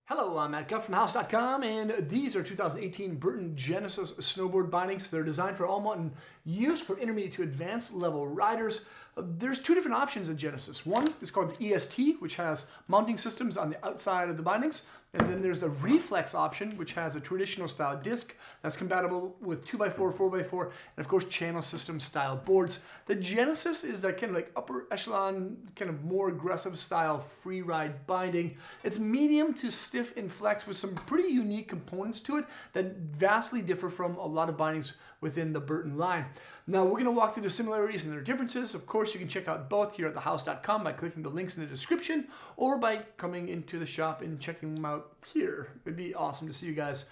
Hello, I'm Matt Guff from House.com, and these are 2018 Burton Genesis snowboard bindings. They're designed for all mountain use for intermediate to advanced level riders. There's two different options in Genesis. One is called the EST, which has mounting systems on the outside of the bindings. And then there's the Reflex option, which has a traditional style disc that's compatible with 2x4, 4x4, and of course channel system style boards. The Genesis is that kind of like upper echelon, kind of more aggressive style free ride binding. It's medium to stiff in flex with some pretty unique components to it that vastly differ from a lot of bindings within the Burton line. Now we're going to walk through the similarities and their differences. Of course, you can check out both here at thehouse.com by clicking the links in the description or by coming into the shop and checking them out here. It'd be awesome to see you guys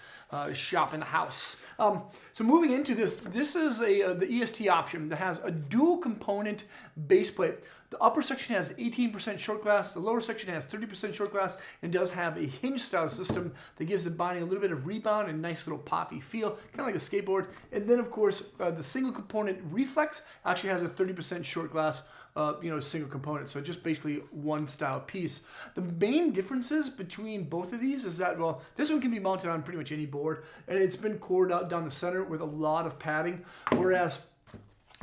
shop in the house. So moving into this is the EST option that has a dual component base plate. The upper section has 18% short glass, the lower section has 30% short glass, and does have a hinge style system that gives the binding a little bit of rebound and nice little poppy feel, kind of like a skateboard. And then of course, the single component Reflex actually has a 30% short glass single component, so just basically one style piece. The main differences between both of these is that, well, this one can be mounted on pretty much any board, and it's been cored out down the center with a lot of padding, whereas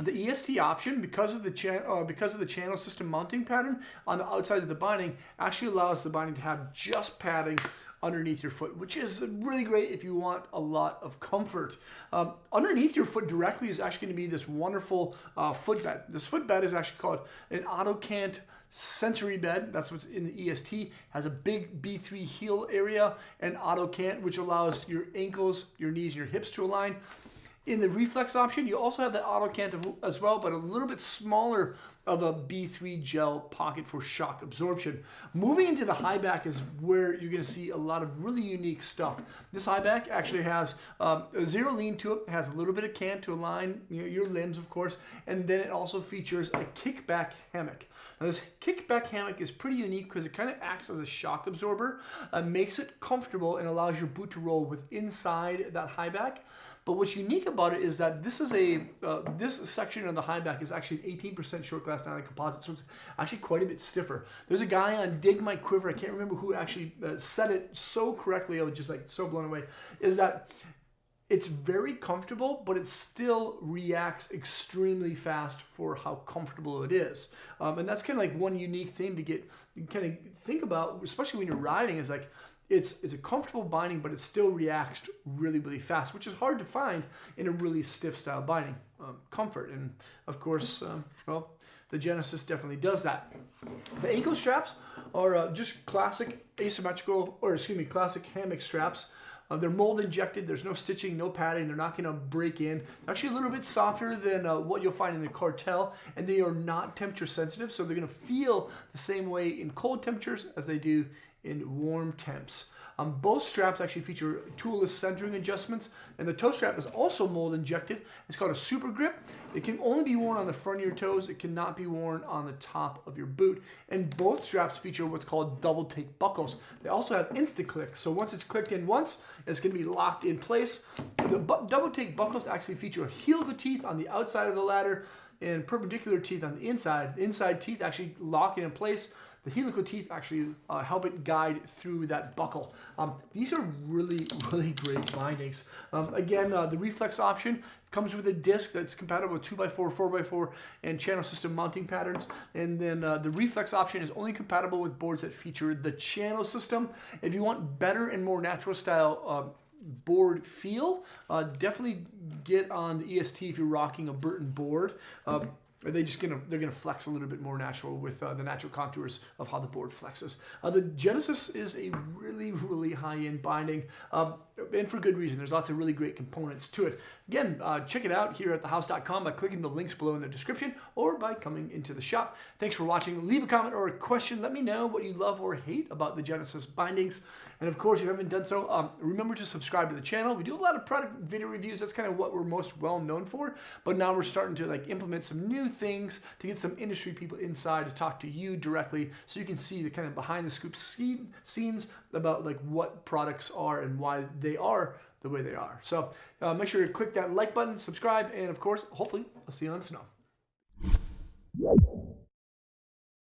the EST option, because of the channel system mounting pattern on the outside of the binding, actually allows the binding to have just padding underneath your foot, which is really great if you want a lot of comfort. Underneath your foot directly is actually going to be this wonderful footbed. This footbed is actually called an AutoCant sensory bed. That's what's in the EST. Has a big B3 heel area and AutoCant, which allows your ankles, your knees, and your hips to align. In the Reflex option, you also have the AutoCant as well, but a little bit smaller of a B3 gel pocket for shock absorption. Moving into the high back is where you're going to see a lot of really unique stuff. This high back actually has a zero lean to it, has a little bit of cant to align your limbs, of course, and then it also features a kickback hammock. Now this kickback hammock is pretty unique because it kind of acts as a shock absorber, makes it comfortable, and allows your boot to roll with inside that high back. But what's unique about it is that this is this section of the high back is actually an 18% short glass nylon composite, so it's actually quite a bit stiffer. There's a guy on Dig My Quiver, I can't remember who actually said it so correctly, I was just like so blown away, is that it's very comfortable, but it still reacts extremely fast for how comfortable it is. And that's kind of like one unique thing to kind of think about, especially when you're riding, is like, it's a comfortable binding, but it still reacts really, really fast, which is hard to find in a really stiff style binding. Comfort, and of course, well, the Genesis definitely does that. The ankle straps are just classic classic hammock straps. They're mold injected, there's no stitching, no padding, they're not going to break in. They're actually a little bit softer than what you'll find in the cartel, and they are not temperature sensitive, so they're going to feel the same way in cold temperatures as they do in warm temps. Both straps actually feature toolless centering adjustments, and the toe strap is also mold injected. It's called a super grip. It can only be worn on the front of your toes. It cannot be worn on the top of your boot. And both straps feature what's called double take buckles. They also have instant click, so once it's clicked in once, it's going to be locked in place. The double take buckles actually feature helical teeth on the outside of the ladder and perpendicular teeth on the inside. The inside teeth actually lock it in place. The helical teeth actually help it guide through that buckle. These are really, really great bindings. Again, the Reflex option comes with a disc that's compatible with 2x4, 4x4, and channel system mounting patterns. And then the Reflex option is only compatible with boards that feature the channel system. If you want better and more natural style board feel, definitely get on the EST if you're rocking a Burton board. They're gonna flex a little bit more natural with the natural contours of how the board flexes. The Genesis is a really, really high-end binding, and for good reason. There's lots of really great components to it. Again, check it out here at thehouse.com by clicking the links below in the description or by coming into the shop. Thanks for watching. Leave a comment or a question. Let me know what you love or hate about the Genesis bindings. And of course, if you haven't done so, remember to subscribe to the channel. We do a lot of product video reviews. That's kind of what we're most well known for. But now we're starting to implement some new things to get some industry people inside to talk to you directly, so you can see the kind of behind the scoop scenes about what products are and why they are the way they are. So make sure to click that like button, subscribe, and of course, hopefully, I'll see you on snow.